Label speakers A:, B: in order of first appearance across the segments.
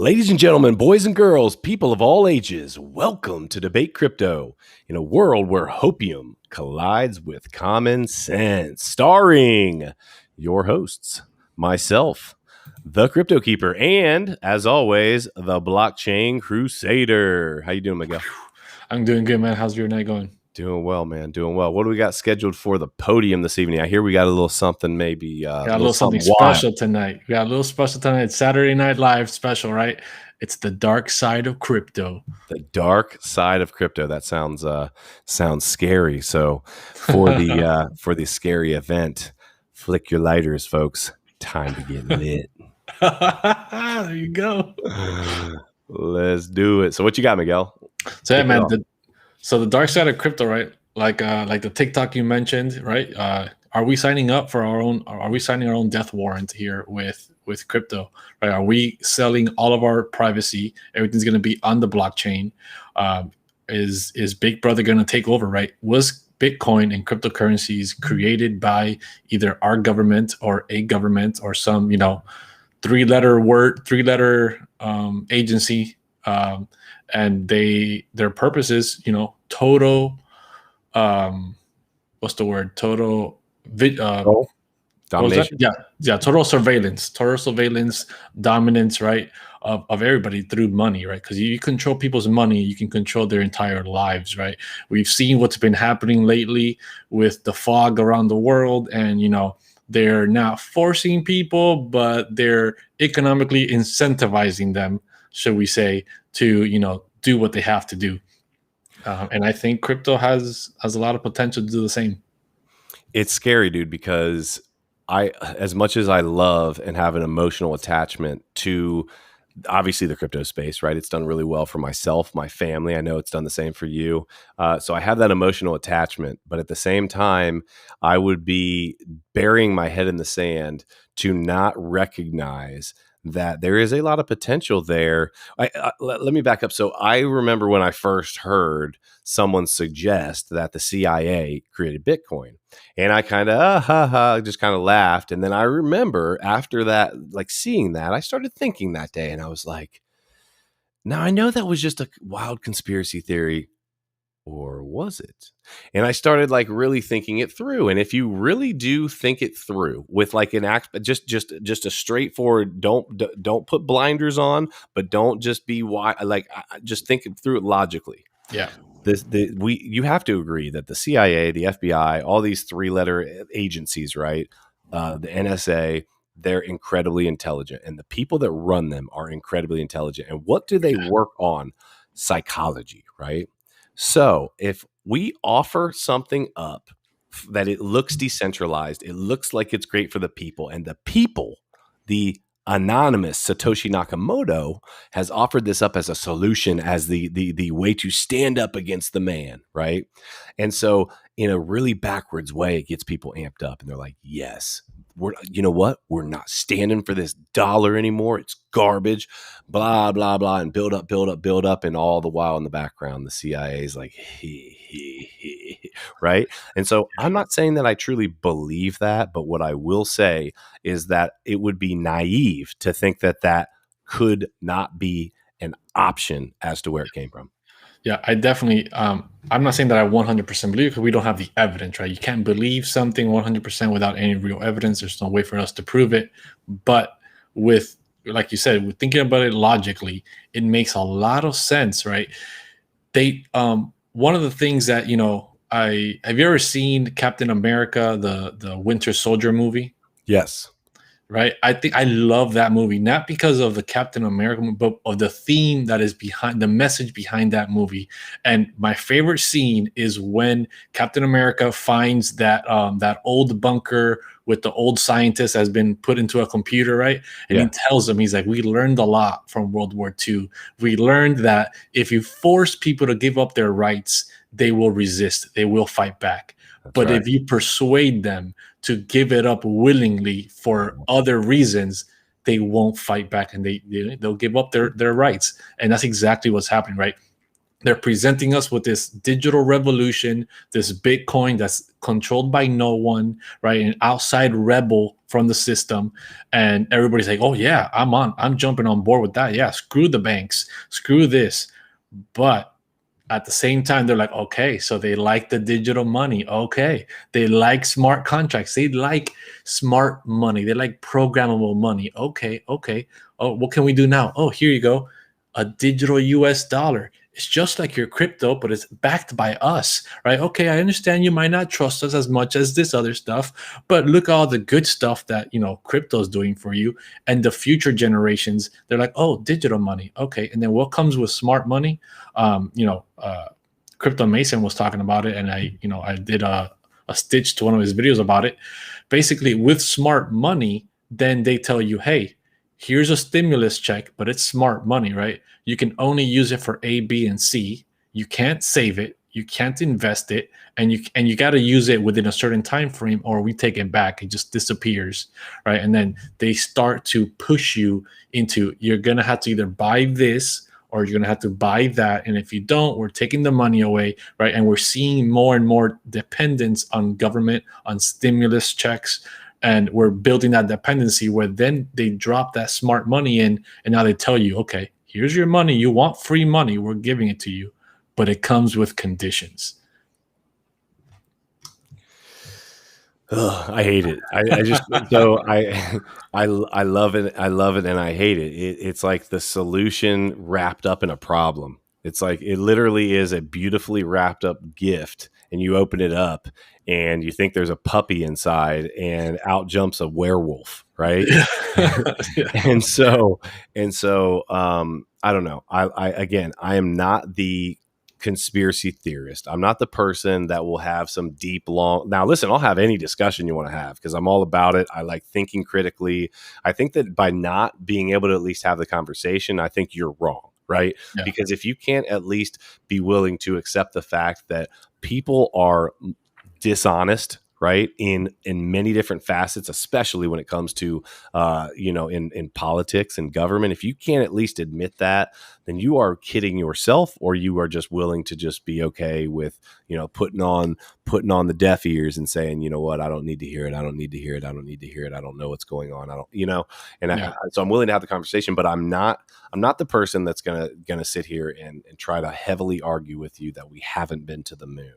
A: Ladies and gentlemen, boys and girls, people of all ages, welcome to Debate Crypto in a world where hopium collides with common sense. Starring your hosts, myself, the Crypto Keeper, and as always, the Blockchain Crusader. How you doing, Miguel?
B: I'm doing good, man. How's your night going?
A: Doing well, man. Doing well. What do we got scheduled for the podium this evening? I hear we got a little something, maybe
B: Got a little something
A: wild.
B: special tonight. We got a little special tonight. It's Saturday Night Live special, right? It's the dark side of crypto.
A: The dark side of crypto. That sounds scary. So for the scary event, flick your lighters, folks. Time to get lit.
B: There you go.
A: Let's do it. So what you got, Miguel?
B: So yeah, man. The dark side of crypto, right? Like the TikTok you mentioned, right? Are we signing up for our own? Are we signing our own death warrant here with crypto? Right? Are we selling all of our privacy? Everything's going to be on the blockchain. Is Big Brother going to take over? Right? Was Bitcoin and cryptocurrencies created by either our government or a government or some three-letter agency? And their purpose is total what's the word total
A: domination.
B: Total surveillance dominance, right, of everybody through money, right? Because you control people's money, you can control their entire lives, right? We've seen what's been happening lately with the fog around the world, and they're not forcing people, but they're economically incentivizing them, should we say, to do what they have to do. And I think crypto has a lot of potential to do the same.
A: It's scary, dude, because as much as I love and have an emotional attachment to obviously the crypto space, right? It's done really well for myself, my family. I know it's done the same for you. So I have that emotional attachment, but at the same time, I would be burying my head in the sand to not recognize that there is a lot of potential there. Let me back up. So I remember when I first heard someone suggest that the CIA created Bitcoin, and I kind of just kind of laughed. And then I remember after that, like seeing that, I started thinking that day, and I was like, now I know that was just a wild conspiracy theory. Or was it? And I started like really thinking it through. And if you really do think it through with like an act, just a straightforward, don't put blinders on, but don't just be just think through it logically.
B: Yeah.
A: You have to agree that the CIA, the FBI, all these three-letter agencies, right? The NSA, they're incredibly intelligent, and the people that run them are incredibly intelligent. And what do they work on? Psychology, right? So if we offer something up that it looks decentralized, it looks like it's great for the people, and the people, the anonymous Satoshi Nakamoto has offered this up as a solution, as the way to stand up against the man, right? And so in a really backwards way, it gets people amped up, and they're like, yes, you know what? We're not standing for this dollar anymore. It's garbage, blah, blah, blah, and build up. And all the while in the background, the CIA is like, right? And so I'm not saying that I truly believe that, but what I will say is that it would be naive to think that that could not be an option as to where it came from.
B: Yeah, I definitely, I'm not saying that I 100% believe, because we don't have the evidence, right? You can't believe something 100% without any real evidence. There's no way for us to prove it. But with, like you said, with thinking about it logically, it makes a lot of sense, right? One of the things that, have you ever seen Captain America, the Winter Soldier movie?
A: Yes.
B: Right. I think I love that movie, not because of the Captain America, but of the theme that is behind the message behind that movie. And my favorite scene is when Captain America finds that old bunker with the old scientist has been put into a computer, right? And he tells him, he's like, we learned a lot from World War II. We learned that if you force people to give up their rights, they will resist. They will fight back. But if you persuade them to give it up willingly for other reasons, they won't fight back, and they'll give up their rights. And that's exactly what's happening, right? They're presenting us with this digital revolution, this Bitcoin that's controlled by no one, right? An outside rebel from the system, and everybody's like, oh yeah, I'm jumping on board with that. Yeah, screw the banks, screw this. But at the same time, they're like, okay, so they like the digital money. Okay. They like smart contracts. They like smart money. They like programmable money. Okay. Okay. Oh, what can we do now? Oh, here you go. A digital US dollar. It's just like your crypto, but it's backed by us, right? Okay. I understand you might not trust us as much as this other stuff, but look at all the good stuff that, crypto is doing for you. And the future generations, they're like, oh, digital money. Okay. And then what comes with smart money? Crypto Mason was talking about it, and I did a stitch to one of his videos about it. Basically, with smart money, then they tell you, hey, here's a stimulus check, but it's smart money, right? You can only use it for A, B, and C. You can't save it, you can't invest it, and you got to use it within a certain time frame, or we take it back. It just disappears, right? And then they start to push you into, you're gonna have to either buy this or you're going to have to buy that. And if you don't, we're taking the money away, right? And we're seeing more and more dependence on government, on stimulus checks. And we're building that dependency where then they drop that smart money in, and now they tell you, okay, here's your money. You want free money, we're giving it to you, but it comes with conditions.
A: Ugh, I hate it. I just so I love it. I love it, and I hate it. It's like the solution wrapped up in a problem. It's like it literally is a beautifully wrapped up gift, and you open it up, and you think there's a puppy inside, and out jumps a werewolf, right?
B: Yeah.
A: and so I don't know. I am not the conspiracy theorist. I'm not the person that will have some deep, long. Now, listen, I'll have any discussion you want to have because I'm all about it. I like thinking critically. I think that by not being able to at least have the conversation, I think you're wrong, right?
B: Yeah.
A: Because if you can't at least be willing to accept the fact that people are dishonest, right, in many different facets, especially when it comes to in politics and government, if you can't at least admit that, then you are kidding yourself, or you are just willing to just be okay with putting on the deaf ears and saying, you know what, I don't need to hear it, I don't need to hear it, I don't need to hear it, I don't know what's going on, I don't, and
B: Yeah.
A: so I'm willing to have the conversation, but I'm not the person that's gonna sit here and try to heavily argue with you that we haven't been to the moon.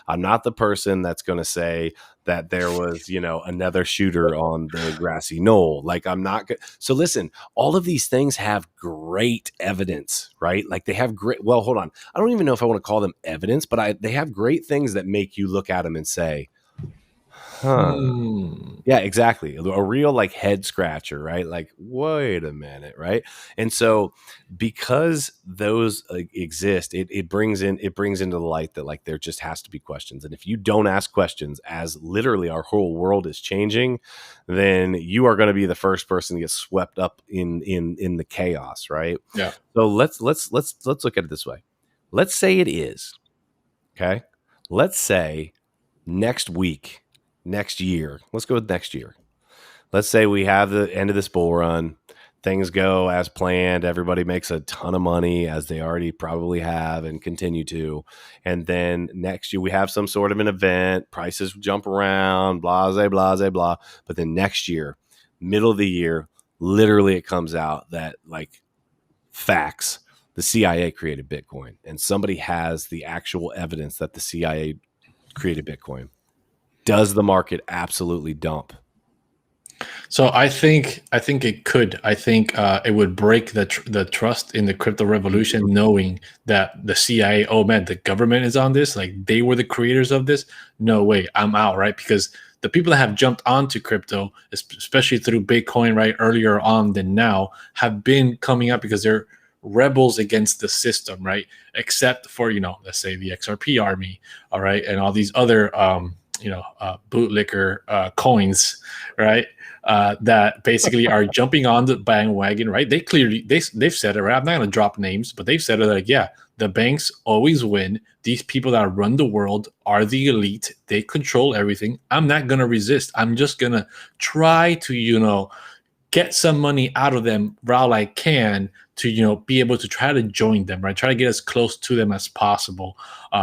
A: I'm not the person that's going to say that there was, another shooter on the grassy knoll. Like, I'm not good. So listen, all of these things have great evidence, right? Like they have great, well, hold on. I don't even know if I want to call them evidence, but they have great things that make you look at them and say, huh. Yeah, exactly. A real like head scratcher, right? Like, wait a minute, right? And so because those exist, it brings into the light that like there just has to be questions. And if you don't ask questions, as literally our whole world is changing, then you are going to be the first person to get swept up in the chaos, right?
B: Yeah.
A: So let's look at it this way. Let's say it is. Okay? Let's say next week, next year. Let's go with next year. Let's say we have the end of this bull run. Things go as planned. Everybody makes a ton of money, as they already probably have and continue to. And then next year we have some sort of an event. Prices jump around, blah, blah, blah, blah. But then next year, middle of the year, literally it comes out that like facts, the CIA created Bitcoin. And somebody has the actual evidence that the CIA created Bitcoin. Does the market absolutely dump?
B: So I think it could. I think it would break the trust in the crypto revolution, knowing that the CIA, oh man, the government is on this. Like they were the creators of this. No way, I'm out, right? Because the people that have jumped onto crypto, especially through Bitcoin, right, earlier on than now, have been coming up because they're rebels against the system, right? Except for let's say the XRP army, all right, and all these other bootlicker coins, right? That basically are jumping on the bandwagon, right? They clearly they've said it, right? I'm not going to drop names, but they've said it like, yeah, the banks always win. These people that run the world are the elite. They control everything. I'm not going to resist. I'm just going to try to, get some money out of them while I can to, be able to try to join them, right? Try to get as close to them as possible.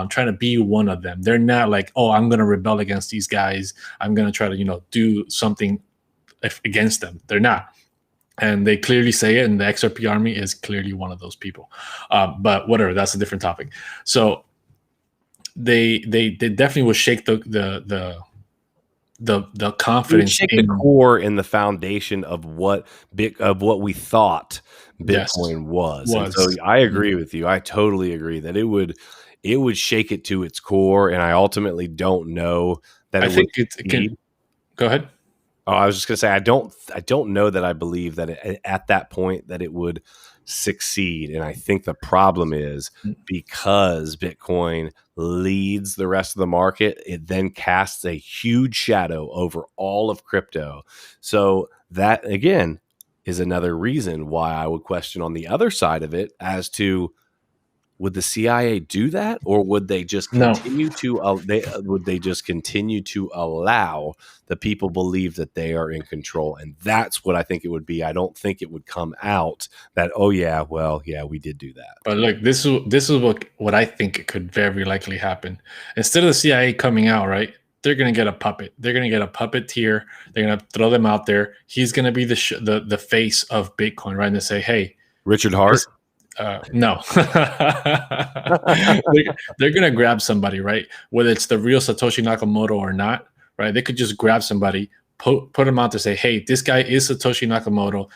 B: Trying to be one of them. They're not like, oh, I'm going to rebel against these guys. I'm going to try to, do something against them. They're not. And they clearly say it, and the XRP army is clearly one of those people. But whatever, that's a different topic. So they definitely will shake the
A: It would
B: confidence
A: shake the
B: in.
A: core and the foundation of what we thought
B: Yes,
A: Bitcoin was. And so
B: was.
A: I agree with you. I totally agree that it would shake it to its core. And I ultimately don't know that
B: I
A: it would
B: think it
A: succeed.
B: can. Go ahead.
A: Oh, I was just gonna say I don't know that I believe that at that point that it would succeed, and I think the problem is because Bitcoin leads the rest of the market, it then casts a huge shadow over all of crypto. So that again is another reason why I would question on the other side of it as to would the CIA do that, or would they just
B: No,
A: continue to would they just continue to allow the people believe that they are in control? And that's what I think it would be. I don't think it would come out that, oh yeah, well, yeah, we did do that.
B: but look, this is what I think could very likely happen. Instead of the CIA coming out, right? They're gonna get a puppet. They're gonna get a puppeteer. They're gonna throw them out there. He's gonna be the face of Bitcoin, right? And they say, hey,
A: Richard Hart.
B: this, no, they're gonna grab somebody, right? Whether it's the real Satoshi Nakamoto or not, right? They could just grab somebody, put him out to say, hey, this guy is Satoshi Nakamoto.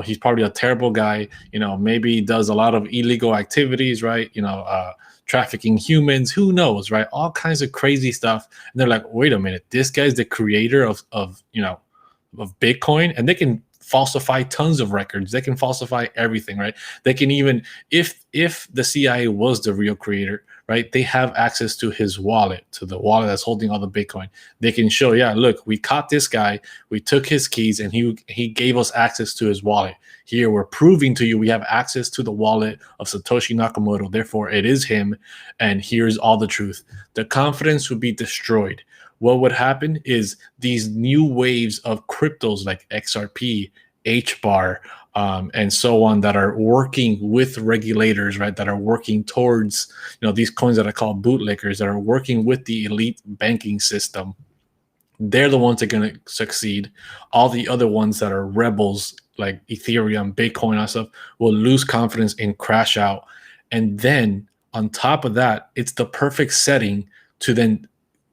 B: He's probably a terrible guy. Maybe he does a lot of illegal activities, right? Trafficking humans. Who knows, right? All kinds of crazy stuff. And they're like, wait a minute, this guy's the creator of Bitcoin, and they can falsify tons of records. They can falsify everything, right? They can even, if the CIA was the real creator, right? They have access to his wallet, to the wallet that's holding all the Bitcoin. They can show, yeah, look, we caught this guy, we took his keys, and he gave us access to his wallet. Here, we're proving to you we have access to the wallet of Satoshi Nakamoto. Therefore, it is him, and here's all the truth. The confidence would be destroyed. What would happen is these new waves of cryptos like XRP, HBAR, and so on that are working with regulators, right? That are working towards, these coins that I call bootlickers that are working with the elite banking system. They're the ones that are going to succeed. All the other ones that are rebels like Ethereum, Bitcoin, and stuff will lose confidence and crash out. And then on top of that, it's the perfect setting to then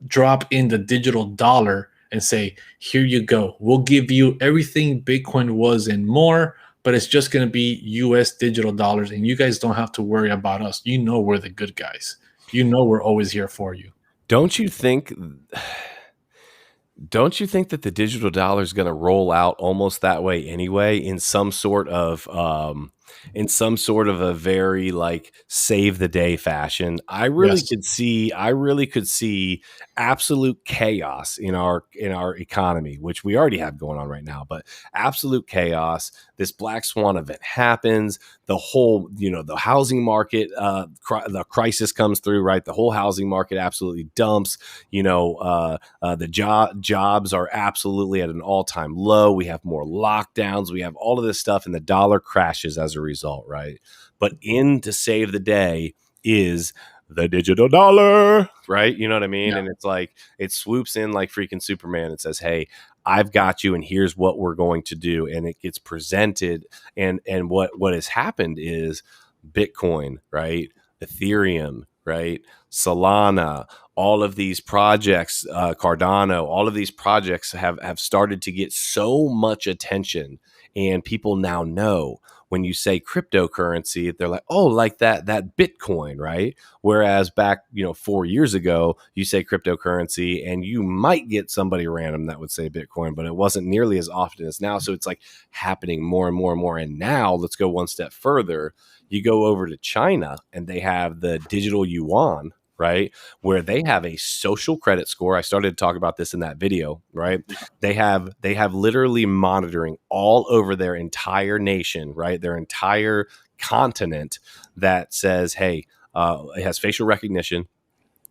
B: drop in the digital dollar and say, here you go. We'll give you everything Bitcoin was and more, but it's just going to be US digital dollars. And you guys don't have to worry about us. We're the good guys. We're always here for you.
A: Don't you think? Don't you think that the digital dollar is going to roll out almost that way anyway, in some sort of a very like save the day fashion? I really
B: Yes.
A: could see absolute chaos in our economy, which we already have going on right now, but absolute chaos. This black swan event happens. The whole, the housing market, the crisis comes through, right? The whole housing market absolutely dumps. The jobs are absolutely at an all-time low. We have more lockdowns. We have all of this stuff, and the dollar crashes as a result, right? But in to save the day is the digital dollar, right? You know what I mean?
B: Yeah.
A: And it's like it swoops in like freaking Superman and says, hey, I've got you, and here's what we're going to do. And it gets presented. And what has happened is Bitcoin, right? Ethereum, right? Solana, all of these projects, Cardano, all of these projects have started to get so much attention, and people now know when you say cryptocurrency, they're like, oh, like that Bitcoin, right? Whereas back, 4 years ago, you say cryptocurrency and you might get somebody random that would say Bitcoin, but it wasn't nearly as often as now. So it's like happening more and more and more. And now let's go one step further. You go over to China and they have the digital yuan, right? Where they have a social credit score. I started to talk about this in that video, right? They have literally monitoring all over their entire nation, right? Their entire continent that says, hey, it has facial recognition.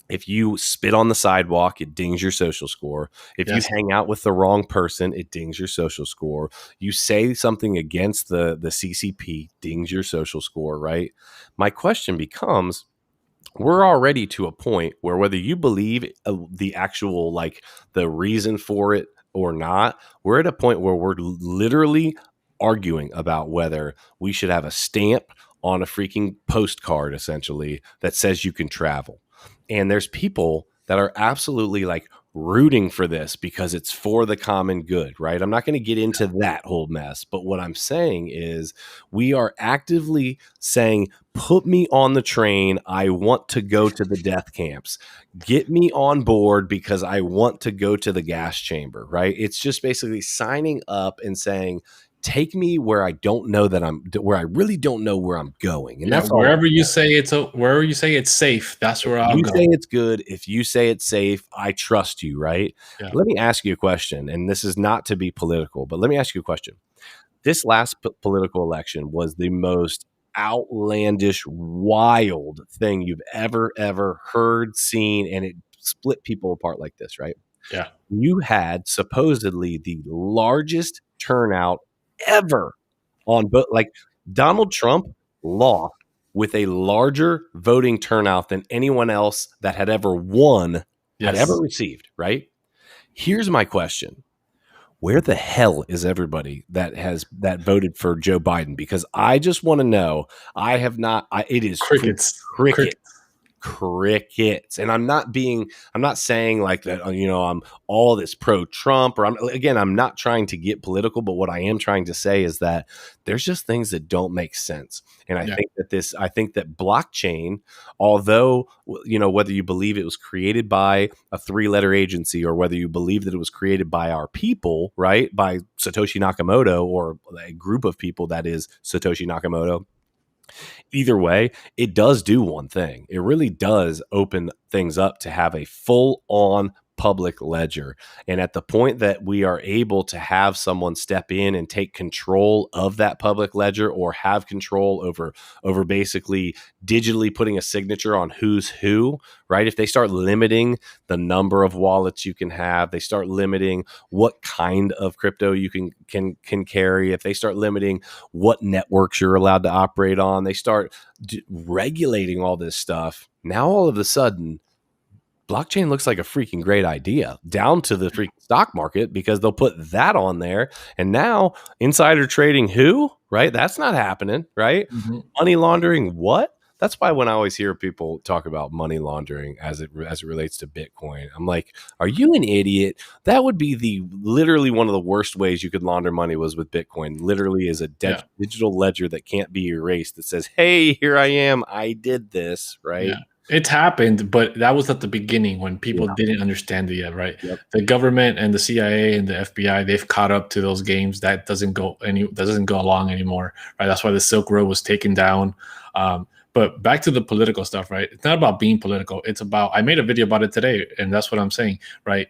A: If you spit on the sidewalk, it dings your social score. If
B: Yes.
A: you hang out with the wrong person, it dings your social score. You say something against the CCP, dings your social score, right? My question becomes, we're already to a point where whether you believe the actual, like the reason for it, or not, we're at a point where we're literally arguing about whether we should have a stamp on a freaking postcard, essentially, that says you can travel. And there's people that are absolutely like rooting for this because it's for the common good, right? I'm not going to get into that whole mess. But what I'm saying is we are actively saying, put me on the train. I want to go to the death camps. Get me on board because I want to go to the gas chamber, right? It's just basically signing up and saying, take me where I don't know that where I really don't know where I'm going. And
B: Yeah,
A: that's all.
B: wherever you say it's safe, that's where I'll
A: You
B: go.
A: say it's good. If you say it's safe, I trust you, right?
B: Yeah.
A: Let me ask you a question. And this is not to be political, but let me ask you a question. This last political election was the most outlandish, wild thing you've ever heard, seen, and it split people apart like this, right?
B: Yeah.
A: You had supposedly the largest turnout ever on like Donald Trump lost with a larger voting turnout than anyone else that had ever won had ever received, right? Here's my question. Where the hell is everybody that voted for Joe Biden? Because I just want to know. I have not. It is
B: Crickets.
A: crickets. And I'm not saying like that, I'm all this pro Trump, or I'm not trying to get political, but what I am trying to say is that there's just things that don't make sense. And I think that blockchain, although, whether you believe it was created by a 3-letter agency or whether you believe that it was created by our people, right? By Satoshi Nakamoto or a group of people that is Satoshi Nakamoto. Either way, it does do one thing. It really does open things up to have a full-on public ledger. And at the point that we are able to have someone step in and take control of that public ledger, or have control over basically digitally putting a signature on who's who, right? If they start limiting the number of wallets you can have, they start limiting what kind of crypto you can carry, if they start limiting what networks you're allowed to operate on, they start regulating all this stuff. Now all of a sudden, blockchain looks like a freaking great idea, down to the freaking stock market, because they'll put that on there. And now insider trading, who, right? That's not happening, right?
B: Mm-hmm.
A: Money laundering, what? That's why when I always hear people talk about money laundering as it relates to Bitcoin, I'm like, are you an idiot? That would be literally one of the worst ways you could launder money was with Bitcoin. Literally is a digital ledger that can't be erased that says, hey, here I am. I did this, right?
B: Yeah. It happened, but that was at the beginning when people didn't understand it yet, right?
A: Yep.
B: The government and the CIA and the FBI, they've caught up to those games. That doesn't go along anymore, right? That's why the Silk Road was taken down. But back to the political stuff, right? It's not about being political. It's about, I made a video about it today, and that's what I'm saying, right?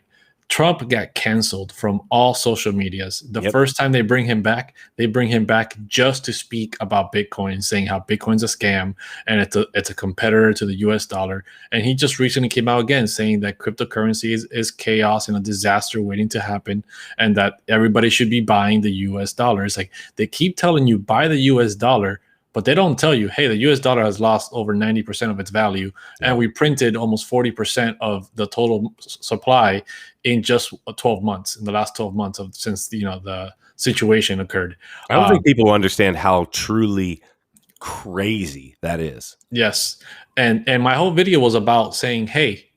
B: Trump got canceled from all social medias. The first time they bring him back just to speak about Bitcoin, saying how Bitcoin's a scam and it's a competitor to the US dollar. And he just recently came out again saying that cryptocurrency is chaos and a disaster waiting to happen, and that everybody should be buying the US dollar. It's like they keep telling you buy the US dollar, but they don't tell you, hey, the US dollar has lost over 90% of its value, and we printed almost 40% of the total supply in just 12 months, in the last 12 months since the situation occurred.
A: I don't think people understand how truly crazy that is.
B: Yes. And my whole video was about saying, hey,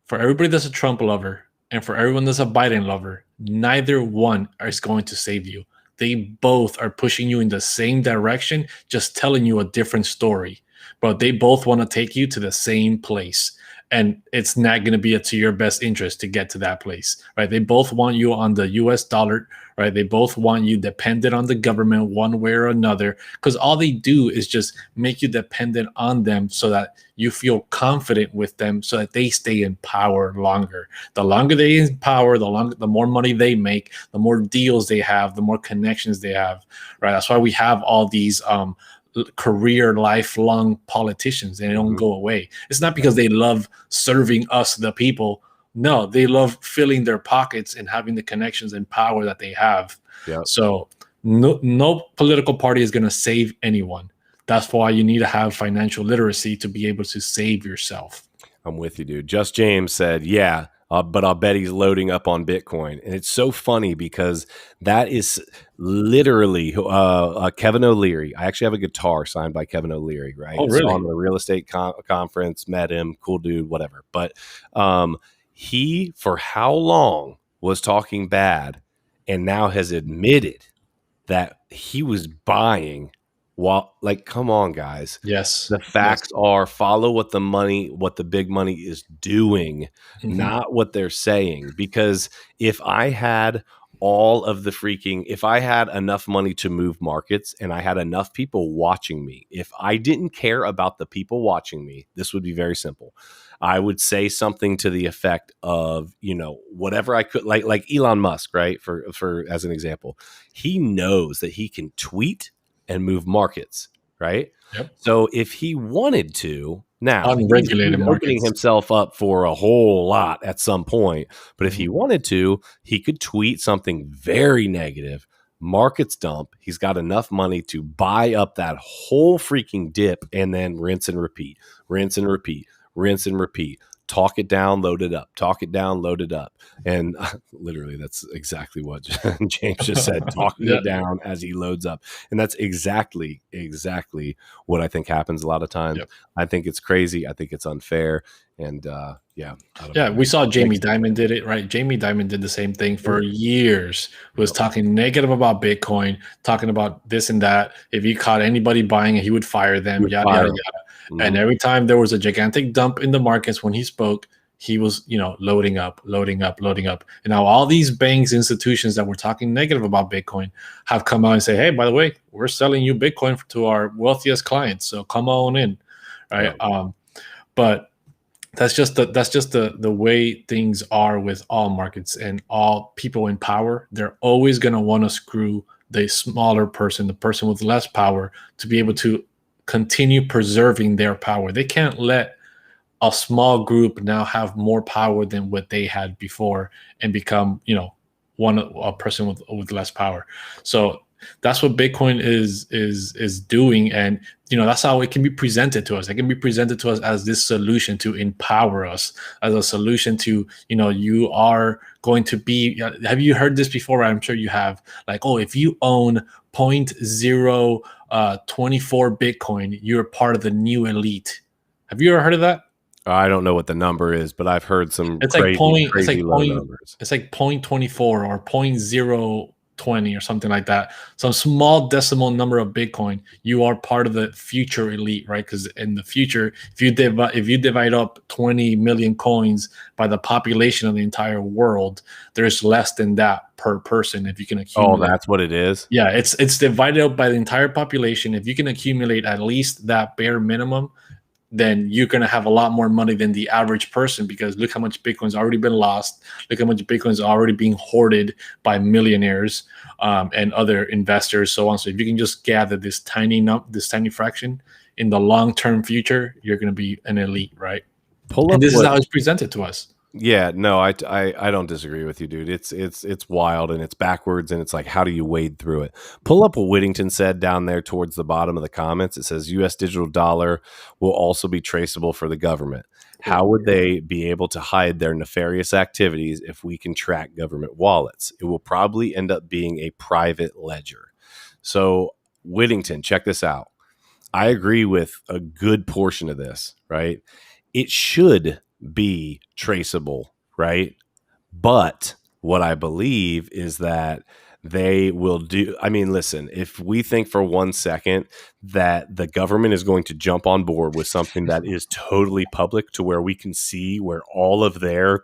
B: for everybody that's a Trump lover and for everyone that's a Biden lover, neither one is going to save you. They both are pushing you in the same direction, just telling you a different story. But they both want to take you to the same place. And it's not going to be to your best interest to get to that place, right? They both want you on the US dollar, right? They both want you dependent on the government one way or another, because all they do is just make you dependent on them so that you feel confident with them, so that they stay in power longer. The longer they in power, the more money they make, the more deals they have, the more connections they have, right? That's why we have all these career lifelong politicians. They don't go away. It's not because they love serving us, the people. No, they love filling their pockets and having the connections and power that they have. So no political party is going to save anyone. That's why you need to have financial literacy to be able to save yourself.
A: I'm with you, dude. Just James said, yeah, but I'll bet he's loading up on Bitcoin. And it's so funny because that is literally Kevin O'Leary. I actually have a guitar signed by Kevin O'Leary, right?
B: Oh,
A: Saw him
B: really?
A: at a real estate conference, met him, cool dude, whatever. But he, for how long, was talking bad and now has admitted that he was buying while, like, come on, guys.
B: Yes.
A: The
B: Yes.
A: facts are follow what the big money is doing,
B: Mhm.
A: not what they're saying. Because if I had if I had enough money to move markets and I had enough people watching me, if I didn't care about the people watching me, this would be very simple. I would say something to the effect of, whatever I could, like Elon Musk, right? For as an example, he knows that he can tweet and move markets, right?
B: Yep.
A: So if he wanted to, now
B: Unregulated
A: he's opening
B: markets.
A: himself up for a whole lot at some point. But if
B: Mhm.
A: he wanted to, he could tweet something very negative. Markets dump. He's got enough money to buy up that whole freaking dip and then rinse and repeat, rinse and repeat, rinse and repeat. Talk it down, load it up. Talk it down, load it up. And literally, that's exactly what James just said. Talking
B: Yeah.
A: it down as he loads up, and that's exactly what I think happens a lot of times.
B: Yep.
A: I think it's crazy. I think it's unfair. And yeah, I don't
B: Yeah,
A: know,
B: we
A: man.
B: saw
A: Like,
B: Jamie Dimon did it, right? Jamie Dimon did the same thing for
A: yep,
B: years, was talking negative about Bitcoin, talking about this and that. If he caught anybody buying it, he would fire
A: he
B: them,
A: would
B: yada, yada,
A: fire him.
B: yada. And
A: Mhm.
B: every time there was a gigantic dump in the markets when he spoke, he was, loading up, loading up, loading up. And now all these banks, institutions that were talking negative about Bitcoin have come out and say, hey, by the way, we're selling you Bitcoin to our wealthiest clients. So come on in, right?
A: Yep.
B: But that's just the way things are with all markets and all people in power. They're always going to want to screw the smaller person, the person with less power, to be able to continue preserving their power. They can't let a small group now have more power than what they had before and become, a person with less power. So that's what Bitcoin is doing, and that's how it can be presented to us. It can be presented to us as this solution to empower us, as a solution to, you are going to be. Have you heard this before? I'm sure you have. Like, oh, if you own 0.024 Bitcoin, you're part of the new elite. Have you ever heard of that?
A: I don't know what the number is, but I've heard some
B: It's like
A: crazy,
B: point. It's
A: crazy
B: like
A: low
B: point.
A: numbers.
B: It's like 0.24 or 0.020 or something like that. Some small decimal number of Bitcoin. You are part of the future elite, right? Because in the future, if you divide up 20 million coins by the population of the entire world, there's less than that per person. If you can
A: Oh,
B: accumulate.
A: that's what it is.
B: Yeah, it's divided up by the entire population. If you can accumulate at least that bare minimum, then you're going to have a lot more money than the average person, because look how much Bitcoin's already been lost. Look how much Bitcoin's already being hoarded by millionaires and other investors, so on. So if you can just gather this tiny fraction in the long-term future, you're going to be an elite, right?
A: Pull
B: And
A: up
B: this is
A: what
B: how it's presented to us.
A: Yeah, no, I don't disagree with you, dude. It's wild and it's backwards and it's like, how do you wade through it? Pull up what Whittington said down there towards the bottom of the comments. It says U.S. digital dollar will also be traceable for the government. How would they be able to hide their nefarious activities if we can track government wallets? It will probably end up being a private ledger. So, Whittington, check this out. I agree with a good portion of this, right? It should be traceable, right? But what I believe is that they will do. I mean, listen, if we think for 1 second that the government is going to jump on board with something that is totally public to where we can see where all of their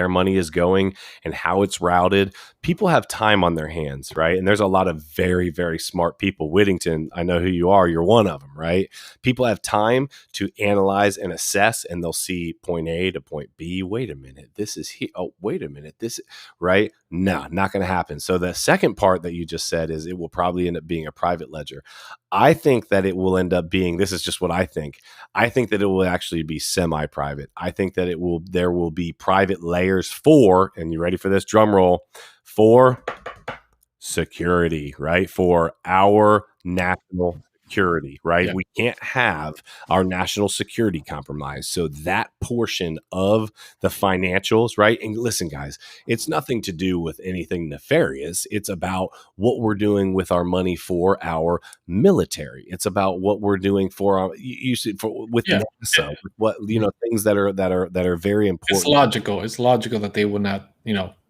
A: money is going and how it's routed. People have time on their hands, right? And there's a lot of very, very smart people. Whittington, I know who you are. You're one of them, right? People have time to analyze and assess, and they'll see point A to point B. Wait a minute, this is here. Oh, wait a minute, this, right? No, not going to happen. So the second part that you just said is it will probably end up being a private ledger. I think that it will end up being, this is just what I think. I think that it will actually be semi-private. I think that there will be private layers for, and you ready for this drum roll, for security, right? For our national security, right?
B: Yeah.
A: We can't have our national security compromised. So that portion of the financials, right? And listen, guys, it's nothing to do with anything nefarious. It's about what we're doing with our money for our military. It's about what we're doing for our you see for with
B: Yeah.
A: NASA, with what
B: Mhm.
A: things that are very
B: It's
A: important.
B: logical. It's logical that they would not,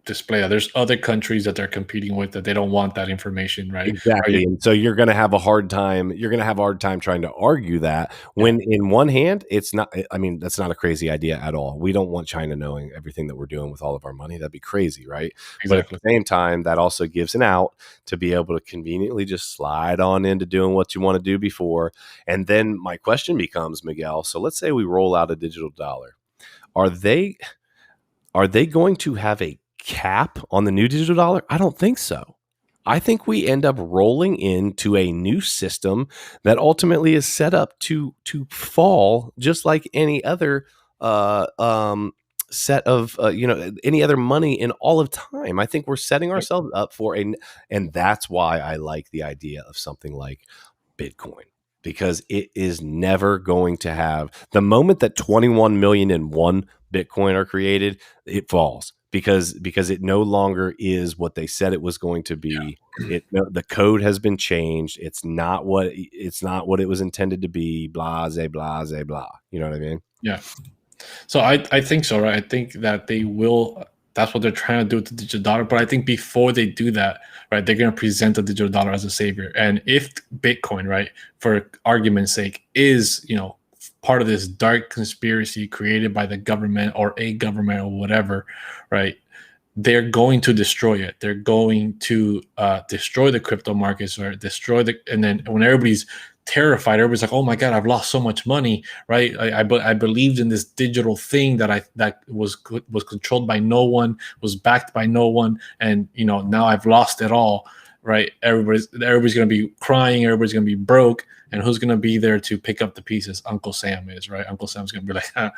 B: display that. There's other countries that they're competing with that they don't want that information, right? Are you
A: Exactly. And so you're going to have a hard time. You're going to have a hard time trying to argue that
B: Yeah,
A: when in one hand, it's not, I mean, that's not a crazy idea at all. We don't want China knowing everything that we're doing with all of our money. That'd be crazy. Right. But at
B: exactly.
A: the same time, that also gives an out to be able to conveniently just slide on into doing what you want to do before. And then my question becomes, Miguel, so let's say we roll out a digital dollar. Are they, are they going to have a cap on the new digital dollar? I don't think so. I think we end up rolling into a new system that ultimately is set up to fall just like any other uh, um, set of any other money in all of time. I think we're setting
B: Yep.
A: ourselves up for and that's why I like the idea of something like Bitcoin, because it is never going to have the moment that 21 million and one Bitcoin are created, it falls because it no longer is what they said it was going to be. It the code has been changed. It's not what it was intended to be. Blah, blah, blah. You know what I mean?
B: Yeah. So I think so, right? I think that they will. That's what they're trying to do with the digital dollar. But I think before they do that, right, they're going to present the digital dollar as a savior. And if Bitcoin, right, for argument's sake, is part of this dark conspiracy created by the government or a government or whatever, right? They're going to destroy it. They're going to destroy the crypto markets or destroy and then when everybody's terrified, everybody's like, "Oh my god, I've lost so much money!" Right? I believed in this digital thing that was controlled by no one, was backed by no one, and now I've lost it all. Right? Everybody's gonna be crying. Everybody's gonna be broke, and who's gonna be there to pick up the pieces? Uncle Sam is, right? Uncle Sam's gonna be like,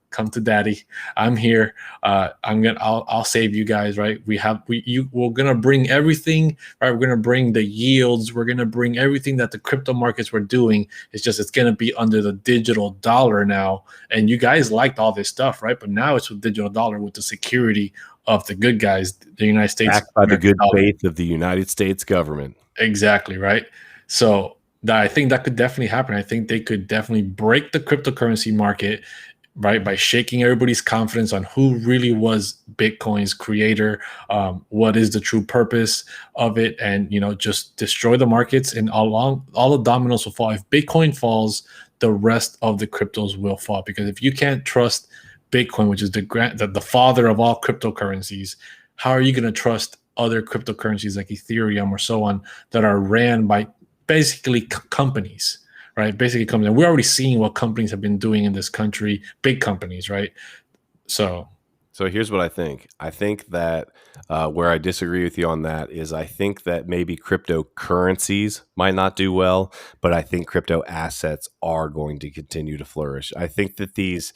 B: come to daddy. I'm here. I'll save you guys, right? We're gonna bring everything, right? We're gonna bring the yields. We're gonna bring everything that the crypto markets were doing. It's gonna be under the digital dollar now. And you guys liked all this stuff, right? But now it's with digital dollar with the security of the good guys, the United States
A: Backed by the
B: American
A: good
B: dollar.
A: faith of the United States government.
B: Exactly, right? So I think that could definitely happen. I think they could definitely break the cryptocurrency market, right, by shaking everybody's confidence on who really was Bitcoin's creator, what is the true purpose of it, and just destroy the markets, and all the dominoes will fall. If Bitcoin falls, the rest of the cryptos will fall, because if you can't trust Bitcoin, which is the father of all cryptocurrencies, how are you going to trust other cryptocurrencies like Ethereum or so on that are ran by basically companies, right? Basically companies. And we're already seeing what companies have been doing in this country, big companies, right? So,
A: So here's what I think. I think that where I disagree with you on that is I think that maybe cryptocurrencies might not do well, but I think crypto assets are going to continue to flourish. I think that these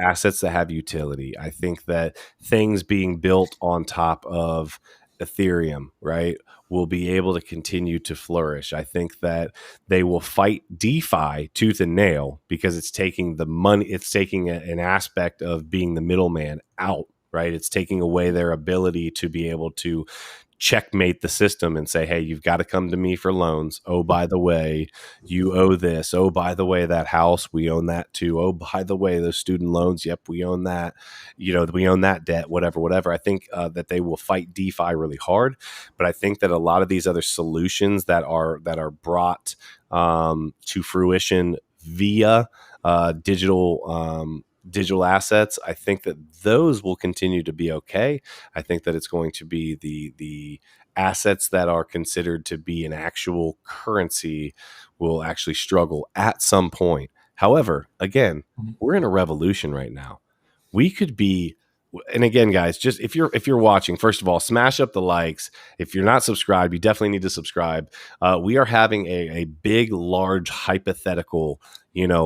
A: assets that have utility, I think that things being built on top of Ethereum, right, will be able to continue to flourish. I think that they will fight DeFi tooth and nail because it's taking the money, it's taking an aspect of being the middleman out, right? It's taking away their ability to be able to checkmate the system and say, hey, you've got to come to me for loans. Oh, by the way, you owe this. Oh, by the way, that house, we own that too. Oh, by the way, those student loans, yep, we own that. We own that debt, whatever. I think that they will fight DeFi really hard, but I think that a lot of these other solutions that are brought to fruition via digital assets, I think that those will continue to be okay. I think that it's going to be the assets that are considered to be an actual currency will actually struggle at some point. However, again, we're in a revolution right now. We could be and again, guys, just if you're watching, first of all, smash up the likes. If you're not subscribed, you definitely need to subscribe. We are having a big, large hypothetical,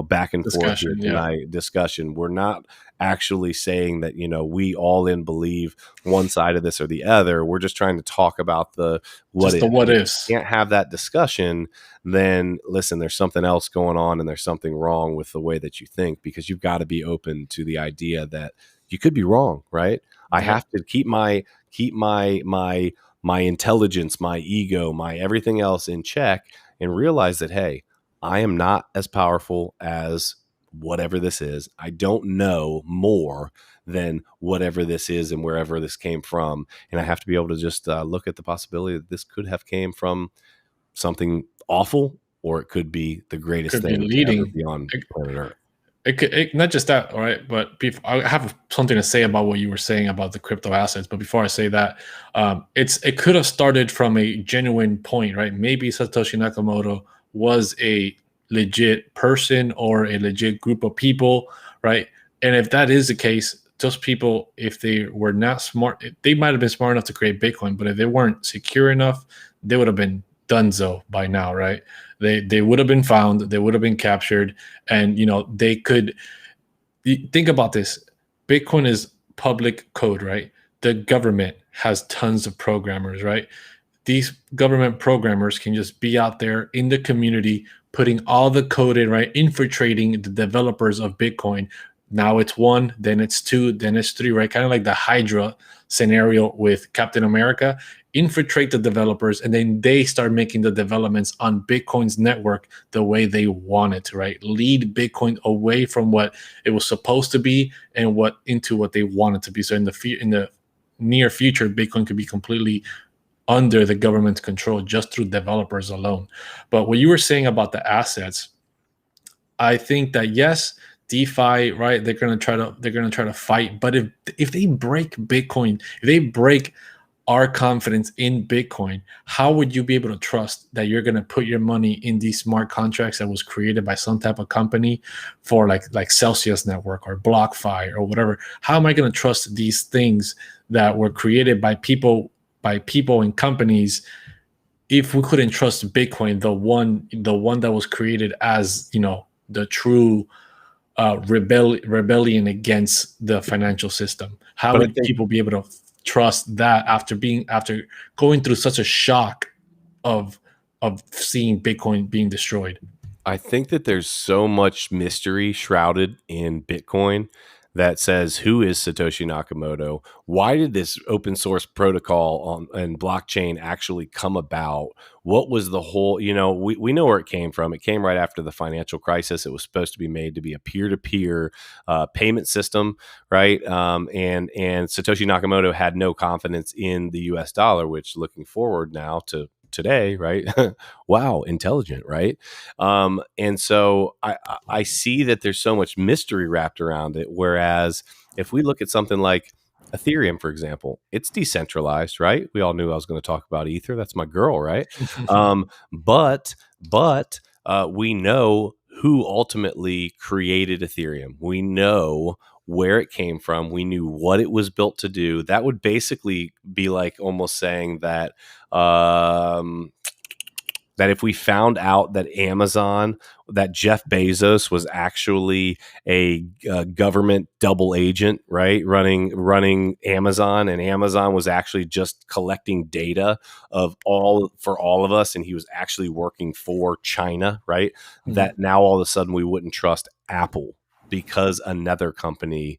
A: back and forth here
B: Discussion, yeah.
A: tonight discussion. We're not actually saying that we all in believe one side of this or the other. We're just trying to talk about the what
B: Just
A: if.
B: the what
A: And if
B: ifs.
A: you can't have that discussion, then listen, there's something else going on, and there's something wrong with the way that you think, because you've got to be open to the idea that you could be wrong, right? I
B: Yeah.
A: have to keep my intelligence, my ego, my everything else in check, and realize that, hey, I am not as powerful as whatever this is. I don't know more than whatever this is and wherever this came from, and I have to be able to just look at the possibility that this could have came from something awful, or it could be the greatest
B: Could be
A: thing to ever
B: leading.
A: be on planet Earth.
B: Not just that, all right. But I have something to say about what you were saying about the crypto assets. But before I say that, it could have started from a genuine point, right? Maybe Satoshi Nakamoto was a legit person or a legit group of people, right? And if that is the case, those people, if they were not smart, they might have been smart enough to create Bitcoin, but if they weren't secure enough, they would have been donezo by now, right? They would have been found, they would have been captured, and they could think about this. Bitcoin is public code, right? The government has tons of programmers, right? These government programmers can just be out there in the community putting all the code in, right? Infiltrating the developers of Bitcoin. Now it's one, then it's two, then it's three, right? Kind of like the Hydra scenario with Captain America. Infiltrate the developers, and then they start making the developments on Bitcoin's network the way they want it to, right? Lead Bitcoin away from what it was supposed to be and into what they want it to be. So in the near future, Bitcoin could be completely under the government's control just through developers alone. But what you were saying about the assets, I think that yes, DeFi, right? They're gonna try to fight. But if they break Bitcoin, if they break our confidence in Bitcoin, how would you be able to trust that you're going to put your money in these smart contracts that was created by some type of company for like Celsius Network or BlockFi or whatever? How am I going to trust these things that were created by people and companies if we couldn't trust Bitcoin, the one that was created as the true rebellion against the financial system? How
A: But I
B: would
A: think
B: people be able to trust that after going through such a shock of seeing Bitcoin being destroyed?
A: I think that there's so much mystery shrouded in Bitcoin that says, who is Satoshi Nakamoto? Why did this open source protocol and blockchain actually come about? What was the whole, we know where it came from. It came right after the financial crisis. It was supposed to be made to be a peer-to-peer payment system, right? And Satoshi Nakamoto had no confidence in the US dollar, which, looking forward now to today, right? Wow, intelligent, right? And so I see that there's so much mystery wrapped around it. Whereas if we look at something like Ethereum, for example, it's decentralized, right? We all knew I was going to talk about Ether. That's my girl, right? But we know who ultimately created Ethereum. We know where it came from. We knew what it was built to do. That would basically be like almost saying that that if we found out that that Jeff Bezos was actually a government double agent, right, running Amazon, and Amazon was actually just collecting data for all of us, and he was actually working for China, right? That now all of a sudden we wouldn't trust Apple because another company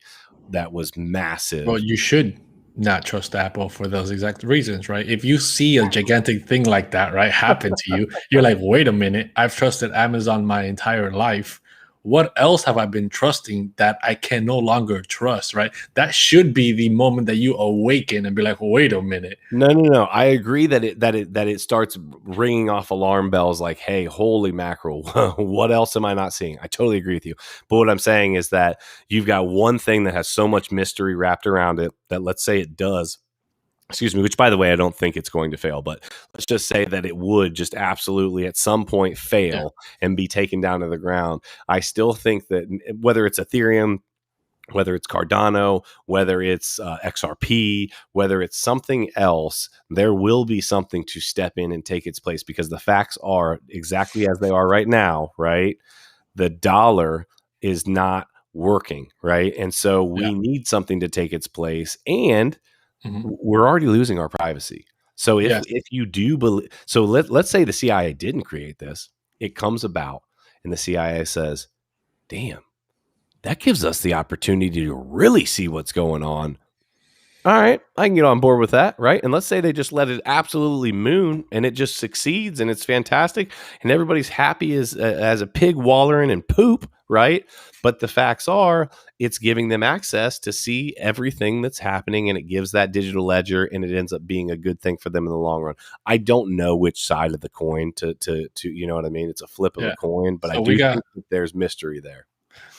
A: that was massive.
B: Well, you should not trust Apple for those exact reasons, right? If you see a gigantic thing like that, right, happen to you, you're like, wait a minute, I've trusted Amazon my entire life. What else have I been trusting that I can no longer trust, right? That should be the moment that you awaken and be like, wait a minute.
A: No. I agree that it starts ringing off alarm bells like, hey, holy mackerel, what else am I not seeing? I totally agree with you. But what I'm saying is that you've got one thing that has so much mystery wrapped around it that, let's say it does, excuse me, which, by the way, I don't think it's going to fail, but let's just say that it would just absolutely at some point fail and be taken down to the ground. I still think that whether it's Ethereum whether it's Cardano, whether it's XRP, whether it's something else, there will be something to step in and take its place, because the facts are exactly as they are right now, right? The dollar is not working, right? And so
B: Yeah.
A: we need something to take its place, and
B: Mhm.
A: we're already losing our privacy. So if
B: Yes.
A: you do believe, so let's say the CIA didn't create this, it comes about, and the CIA says, "Damn, that gives us the opportunity to really see what's going on. All right, I can get on board with that, right?" And let's say they just let it absolutely moon, and it just succeeds, and it's fantastic, and everybody's happy as a pig wallering in poop, right? But the facts are, it's giving them access to see everything that's happening, and it gives that digital ledger, and it ends up being a good thing for them in the long run. I don't know which side of the coin to you know what I mean? It's a flip of a
B: Yeah.
A: coin, but I
B: So we
A: do
B: got
A: think that there's mystery there.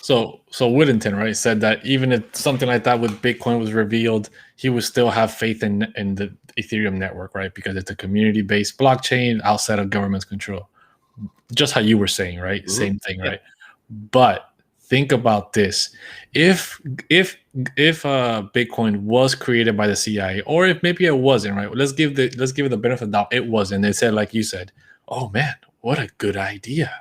B: so Whittington, right, said that even if something like that with Bitcoin was revealed, he would still have faith in the Ethereum network, right? Because it's a community-based blockchain outside of government's control. Just how you were saying, right?
A: Mhm.
B: Same thing,
A: Yeah.
B: right? But think about this: if if if Bitcoin was created by the CIA, or if maybe it wasn't, right? Let's give it the benefit of the doubt. It wasn't. They said, like you said, "Oh man, what a good idea!"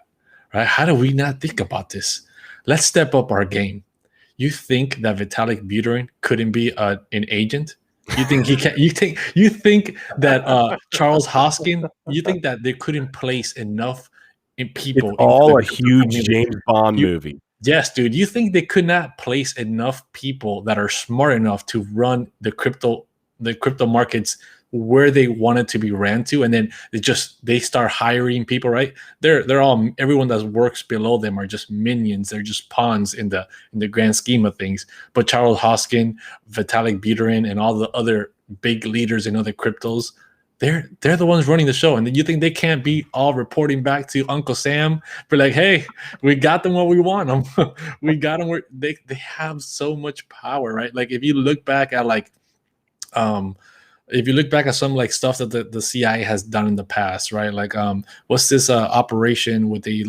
B: Right? How do we not think about this? Let's step up our game. You think that Vitalik Buterin couldn't be an agent? You think he can? You think that Charles Hoskin? You think that they couldn't place enough in
A: It's
B: people into the
A: all a
B: crypto
A: huge
B: community?
A: James Bond
B: You
A: movie.
B: Yes, dude. You think they could not place enough people that are smart enough to run the crypto markets where they want it to be ran to, and then they start hiring people, right? They're all everyone that works below them are just minions. They're just pawns in the grand scheme of things. But Charles Hoskin, Vitalik Buterin, and all the other big leaders in other cryptos, they're the ones running the show. And you think they can't be all reporting back to Uncle Sam for like, hey, we got them what we want them. We got them where they have so much power, right? Like if you look back at um some like stuff that the CIA has done in the past, right? Like what's this operation with they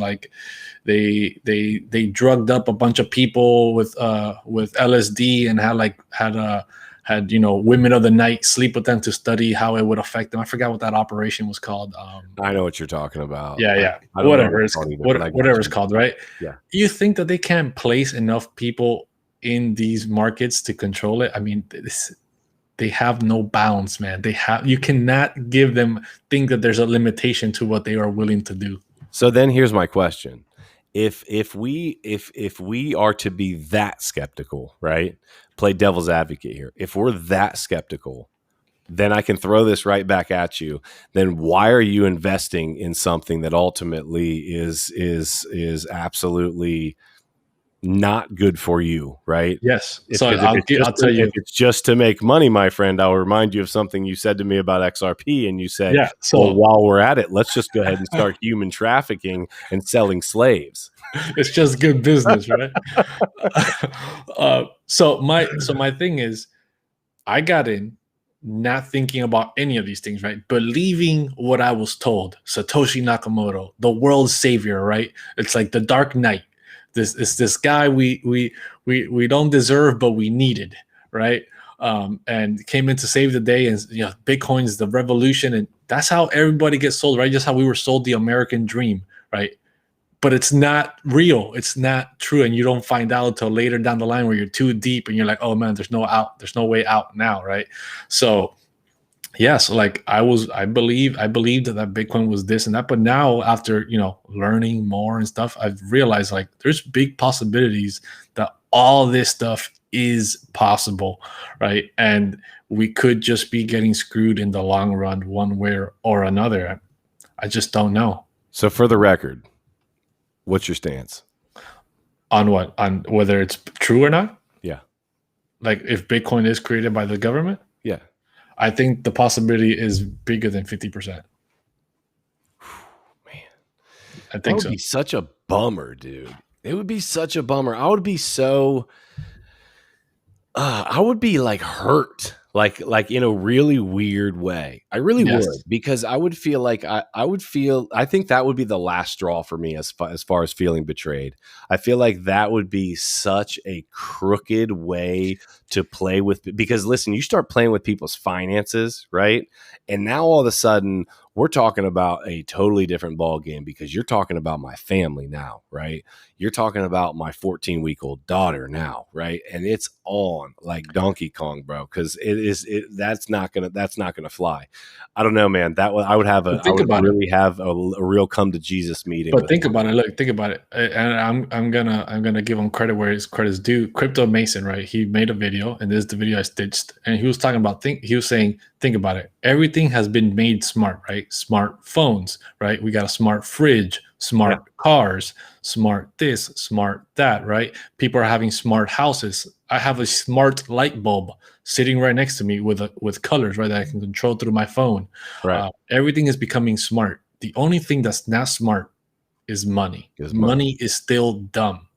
B: drugged up a bunch of people with LSD and had women of the night sleep with them to study how it would affect them. I forgot what that operation was called.
A: I know what you're talking about.
B: Yeah.
A: I don't know what
B: Whatever
A: it's
B: it's
A: called either, but I got
B: whatever it's
A: you.
B: called, right?
A: Yeah.
B: You think that they can't place enough people in these markets to control it? I mean, they have no bounds, man. You cannot give them think that there's a limitation to what they are willing to do.
A: So then here's my question. If we are to be that skeptical, right? Play devil's advocate here. If we're that skeptical, then I can throw this right back at you. Then why are you investing in something that ultimately is absolutely not good for you, right?
B: Yes.
A: If
B: So
A: because if it's
B: I'll tell
A: if
B: you.
A: it's just to make money, my friend, I'll remind you of something you said to me about XRP, and you said,
B: Yeah.
A: "Well,
B: So
A: while we're at it, let's just go ahead and start human trafficking and selling slaves."
B: it's just good business, right? So my thing is, I got in not thinking about any of these things, right? Believing what I was told. Satoshi Nakamoto, the world's savior, right? It's like the Dark Knight. This guy we don't deserve, but we needed, right? And came in to save the day, and Bitcoin is the revolution, and that's how everybody gets sold, right? Just how we were sold the American dream, right? But it's not real. It's not true. And you don't find out until later down the line where you're too deep and you're like, oh man, there's no out. There's no way out now. Right. So yes, like I believed that Bitcoin was this and that. But now after, learning more and stuff, I've realized like there's big possibilities that all this stuff is possible. Right. And we could just be getting screwed in the long run, one way or another. I just don't know.
A: So, for the record, what's your stance?
B: On what? On whether it's true or not?
A: Yeah,
B: Like if Bitcoin is created by the government?
A: yeah,
B: I think the possibility is bigger than 50%.
A: man,
B: I
A: that
B: think
A: would
B: so.
A: be such a bummer, dude. It would be such a bummer. I would be so. I would be like hurt. like in a really weird way. I really would,
B: Yes.
A: because I would feel like I think that would be the last straw for me as far as feeling betrayed. I feel like that would be such a crooked way to play with, because listen, you start playing with people's finances, right? And now all of a sudden we're talking about a totally different ball game, because you're talking about my family now, right? You're talking about my 14-week-old daughter now, right? And it's on like Donkey Kong, bro, because that's not gonna fly. I don't know, man.
B: But
A: I
B: think
A: would
B: about it.
A: really have a real come to Jesus meeting
B: But
A: with
B: think
A: him.
B: about it. Look, think about it. And I'm gonna give him credit where his credit's due. Crypto Mason, right? He made a video, and this is the video I stitched. And he was talking about he was saying, think about it. Everything has been made smart, right? Smart phones, right? We got a smart fridge,
A: Yeah,
B: smart cars, smart this, smart that, right? People are having smart houses. I have a smart light bulb sitting right next to me with colors, right? That I can control through my phone.
A: right.
B: Everything is becoming smart. The only thing that's not smart is money.
A: Is money.
B: Money is still dumb.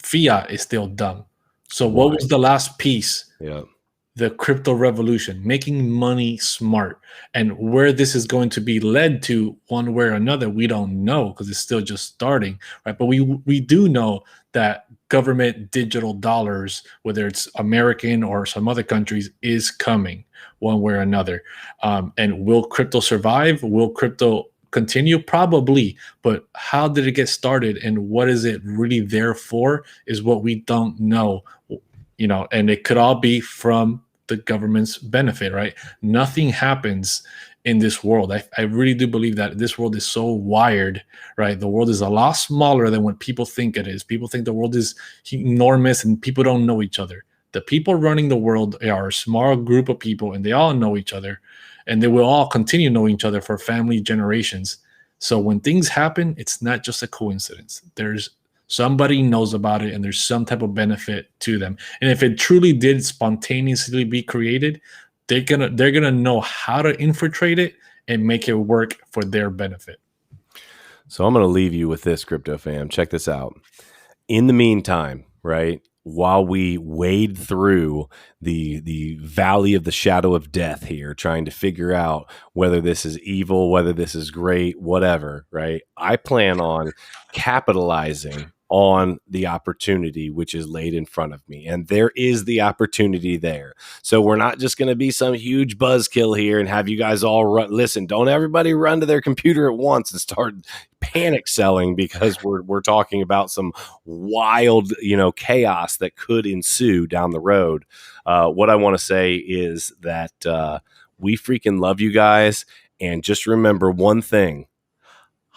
B: Fiat is still dumb. So what
A: Why?
B: was the last piece?
A: Yeah.
B: The crypto revolution, making money smart. And where this is going to be led to, one way or another, we don't know, because it's still just starting, right? But we do know that government digital dollars, whether it's American or some other countries, is coming one way or another. And will crypto survive? Will crypto continue? Probably. But how did it get started, and what is it really there for, is what we don't know. And it could all be from the government's benefit, right? Nothing happens in this world. I really do believe that this world is so wired, right? The world is a lot smaller than what people think it is. People think the world is enormous and people don't know each other. The people running the world are a small group of people, and they all know each other, and they will all continue knowing each other for family generations. So when things happen, it's not just a coincidence. There's somebody knows about it, and there's some type of benefit to them. And if it truly did spontaneously be created, they're gonna know how to infiltrate it and make it work for their benefit.
A: So I'm going to leave you with this, crypto fam. Check this out. In the meantime, right, while we wade through the valley of the shadow of death here, trying to figure out whether this is evil, whether this is great, whatever, right? I plan on capitalizing on the opportunity which is laid in front of me. And there is the opportunity there. So we're not just going to be some huge buzzkill here and have you guys all run. Listen, don't everybody run to their computer at once and start panic selling, because we're talking about some wild, chaos that could ensue down the road. What I want to say is that we freaking love you guys, and just remember one thing: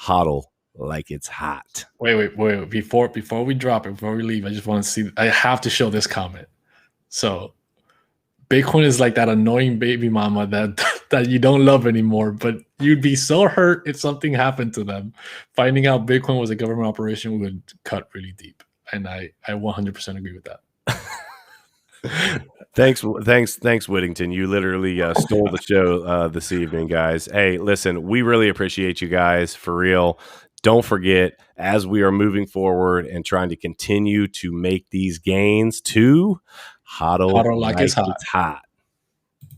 A: hodl like it's hot.
B: Wait. Before we drop it, before we leave, I just want to see. I have to show this comment. So Bitcoin is like that annoying baby mama that that you don't love anymore, but you'd be so hurt if something happened to them. Finding out Bitcoin was a government operation would cut really deep, and I 100% agree with that.
A: Thanks, Whittington. You literally stole the show this evening, guys. Hey, listen, we really appreciate you guys, for real. Don't forget, as we are moving forward and trying to continue to make these gains, to hodl
B: Huddle like
A: like
B: it's hot.
A: it's hot.